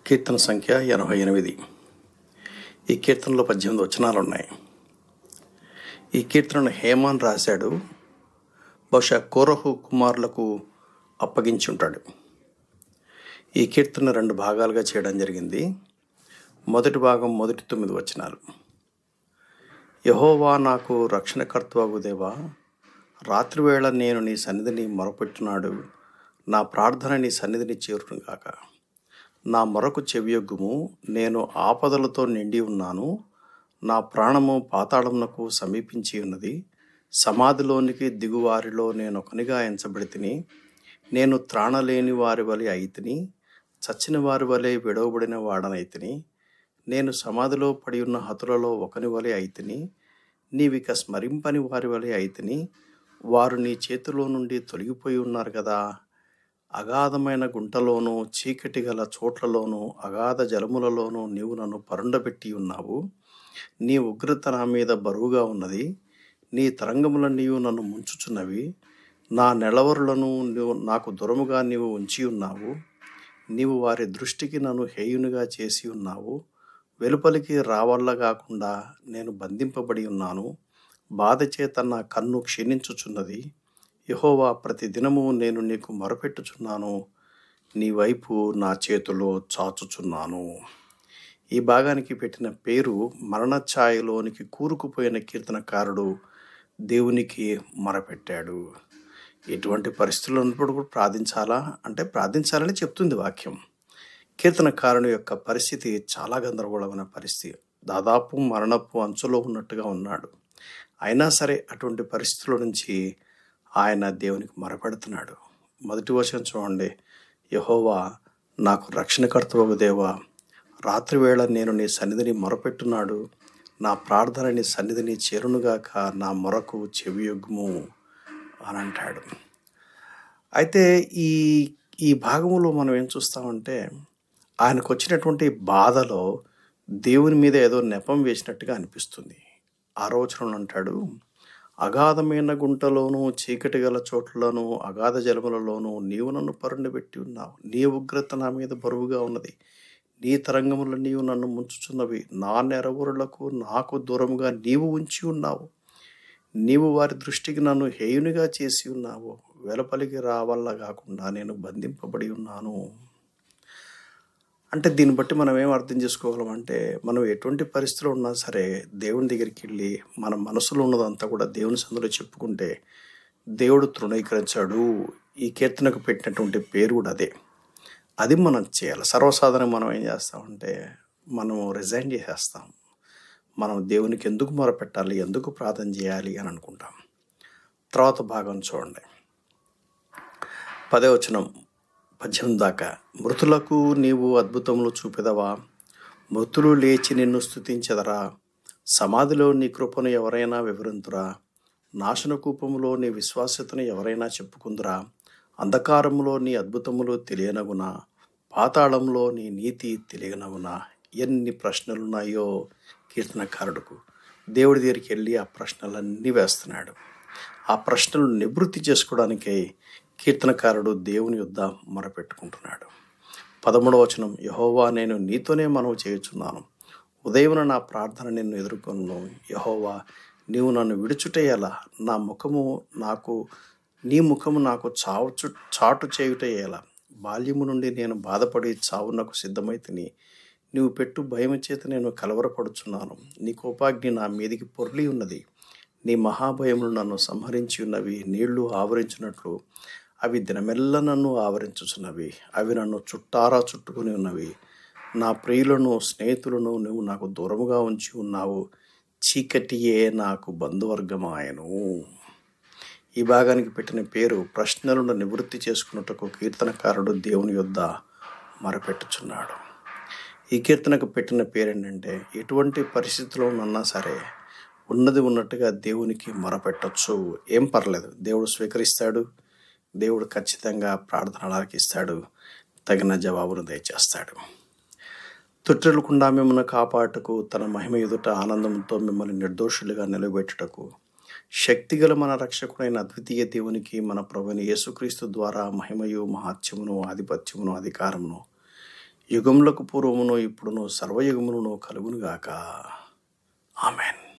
కీర్తన సంఖ్య 88. ఈ కీర్తనలో 18 వచనాలు ఉన్నాయి. ఈ కీర్తనను హేమాన్ రాశాడు. బహుశా కోరహు కుమారులకు అప్పగించి ఉంటాడు. ఈ కీర్తన 2 భాగాలుగా చేయడం జరిగింది. మొదటి భాగం మొదటి 9 వచనాలు. యెహోవా నాకు రక్షణకర్తవగు దేవా, రాత్రివేళ నేను నీ సన్నిధిని మొరపెట్టున్నాడు. నా ప్రార్థన నీ సన్నిధిని చేరును గాక. నా మొరకు చెవియొగ్గుము. నేను ఆపదలతో నిండి ఉన్నాను. నా ప్రాణము పాతాళమునకు సమీపించి ఉన్నది. సమాధిలోనికి దిగువారిలో నేను ఒకనిగా ఎంచబడి తిని. నేను త్రాణలేని వారి వలె అయితిని. చచ్చిన వారి వలె విడవబడిన వాడనైతిని. నేను సమాధిలో పడి ఉన్న హతులలో ఒకని వలె అయితిని. నీవిక స్మరింపని వారి వలె అయితిని. వారు నీ చేతిలో నుండి తొలగిపోయి ఉన్నారు కదా. అగాధమైన గుంటలోనూ చీకటి గల చోట్లలోనూ అగాధ జలములలోనూ నీవు నన్ను పరుండబెట్టి ఉన్నావు. నీ ఉగ్రత నా మీద బరువుగా ఉన్నది. నీ తరంగముల నీవు నన్ను ముంచుచున్నవి. నా నెలవరులను నాకు దూరముగా నీవు ఉంచి ఉన్నావు. నీవు వారి దృష్టికి నన్ను హేయునిగా చేసి ఉన్నావు. వెలుపలికి రావల్ల కాకుండా నేను బంధింపబడి ఉన్నాను. బాధ చేత నా కన్ను క్షీణించుచున్నది. యెహోవా, ప్రతిదినము నేను నీకు మొరపెట్టుచున్నాను. నీ వైపు నా చేతిలో చాచుచున్నాను. ఈ భాగానికి పెట్టిన పేరు మరణఛాయలోనికి కూరుకుపోయిన కీర్తనకారుడు దేవునికి మొరపెట్టాడు. ఎటువంటి పరిస్థితుల్లో ఉన్నప్పుడు కూడా ప్రార్థించాలా అంటే ప్రార్థించాలని చెప్తుంది వాక్యం. కీర్తనకారుని యొక్క పరిస్థితి చాలా గందరగోళమైన పరిస్థితి. దాదాపు మరణపు అంచులో ఉన్నట్టుగా ఉన్నాడు. అయినా సరే అటువంటి పరిస్థితుల నుంచి ఆయన దేవునికి మొరపెడుతున్నాడు. మొదటి వచనం చూడండి. యెహోవా నాకు రక్షణకర్తవగు దేవా, రాత్రివేళ నేను నీ సన్నిధిని మొరపెట్టున్నాడు. నా ప్రార్థన నీ సన్నిధిని చేరునుగాక. నా మొరకు చెవియొగ్గుము అని అంటాడు. అయితే ఈ భాగంలో మనం ఏం చూస్తామంటే ఆయనకు వచ్చినటువంటి బాధలో దేవుని మీద ఏదో నెపం వేసినట్టుగా అనిపిస్తుంది. 6వ వచనంలో అంటాడు, అగాధమైన గుంటలోనూ చీకటి గల చోట్లలోనూ అగాధ జలములలోనూ నీవు నన్ను పరుండబెట్టి ఉన్నావు. నీ ఉగ్రత నా మీద బరువుగా ఉన్నది. నీ తరంగములు నీవు నన్ను ముంచుచున్నవి. నా నెరవురులకు నాకు దూరముగా నీవు ఉంచి ఉన్నావు. నీవు వారి దృష్టికి నన్ను హేయునిగా చేసి ఉన్నావు. వెలుపలికి రావల్ల కాకుండా నేను బంధింపబడి ఉన్నాను. అంటే దీన్ని బట్టి మనం ఏం అర్థం చేసుకోగలమంటే, మనం ఎటువంటి పరిస్థితుల్లో ఉన్నా సరే దేవుని దగ్గరికి వెళ్ళి మన మనసులో ఉన్నదంతా కూడా దేవుని సన్నిధిలో చెప్పుకుంటే దేవుడు తృణీకరించాడు. ఈ కీర్తనకు పెట్టినటువంటి పేరు కూడా అదే. అది మనం చేయాలి. సర్వసాధారణంగా మనం ఏం చేస్తామంటే మనం రిజైన్ చేసేస్తాం. మనం దేవునికి ఎందుకు మొరపెట్టాలి, ఎందుకు ప్రార్థన చేయాలి అని అనుకుంటాం. తర్వాత భాగం చూడండి. 10వ వచనం 18 దాకా. మృతులకు నీవు అద్భుతములు చూపెదవా, మృతులు లేచి నిన్ను స్తుతించెదరా. సమాధిలో నీ కృపను ఎవరైనా వివరింతురా. నాశనకూపములో నీ విశ్వాస్యతను ఎవరైనా చెప్పుకుందురా. అంధకారములో నీ అద్భుతములు తెలియనగునా, పాతాళంలో నీ నీతి తెలియనగునా. ఎన్ని ప్రశ్నలున్నాయో కీర్తనకారుడుకు. దేవుడి దగ్గరికి వెళ్ళి ఆ ప్రశ్నలన్నీ వేస్తున్నాడు. ఆ ప్రశ్నలు నివృత్తి చేసుకోవడానికై కీర్తనకారుడు దేవుని యొద్ద మొరపెట్టుకుంటున్నాడు. 13వ వచనం. యెహోవా, నేను నీతోనే మనవి చేయుచున్నాను. ఉదయమున నా ప్రార్థన నిన్ను ఎదుర్కొను. యెహోవా, నీవు నన్ను విడుచుట ఎలా? నీ ముఖము నాకు చాటు చేయుట ఎలా? బాల్యము నుండి నేను బాధపడి చావునకు సిద్ధమైతిని. నీవు పెట్టు భయము చేత నేను కలవరపడుచున్నాను. నీ కోపాగ్ని నా మీదికి పొర్లి ఉన్నది. నీ మహాభయములు నన్ను సంహరించి ఉన్నవి. నీళ్లు ఆవరించినట్లు అవి దినమెల్ల నన్ను ఆవరించుచున్నవి. అవి నన్ను చుట్టారా చుట్టుకుని ఉన్నవి. నా ప్రియులను స్నేహితులను నువ్వు నాకు దూరముగా ఉంచి ఉన్నావు. చీకటియే నాకు బంధువర్గమాయను. ఈ భాగానికి పెట్టిన పేరు ప్రశ్నలను నివృత్తి చేసుకున్నట్టుకు కీర్తనకారుడు దేవుని యొద్ద మొరపెట్టుచున్నాడు. ఈ కీర్తనకు పెట్టిన పేరు ఏంటంటే, ఎటువంటి పరిస్థితిలో ఉన్నా సరే ఉన్నది ఉన్నట్టుగా దేవునికి మొరపెట్టచ్చు. ఏం పర్లేదు, దేవుడు స్వీకరిస్తాడు. దేవుడు ఖచ్చితంగా ప్రార్థన ఆలకిస్తాడు. తగిన జవాబును దయచేస్తాడు. తొట్టిల్లకుండా మిమ్మల్ని కాపాడుటకు, తన మహిమ ఎదుట ఆనందంతో మిమ్మల్ని నిర్దోషులుగా నిలబెట్టుటకు శక్తిగల మన రక్షకుడైన అద్వితీయ దేవునికి మన ప్రభువైన యేసుక్రీస్తు ద్వారా మహిమయు మహాత్యమును ఆధిపత్యమును అధికారమును యుగములకు పూర్వమును ఇప్పుడును సర్వయుగములను కలుగునుగాక. ఆమెన్.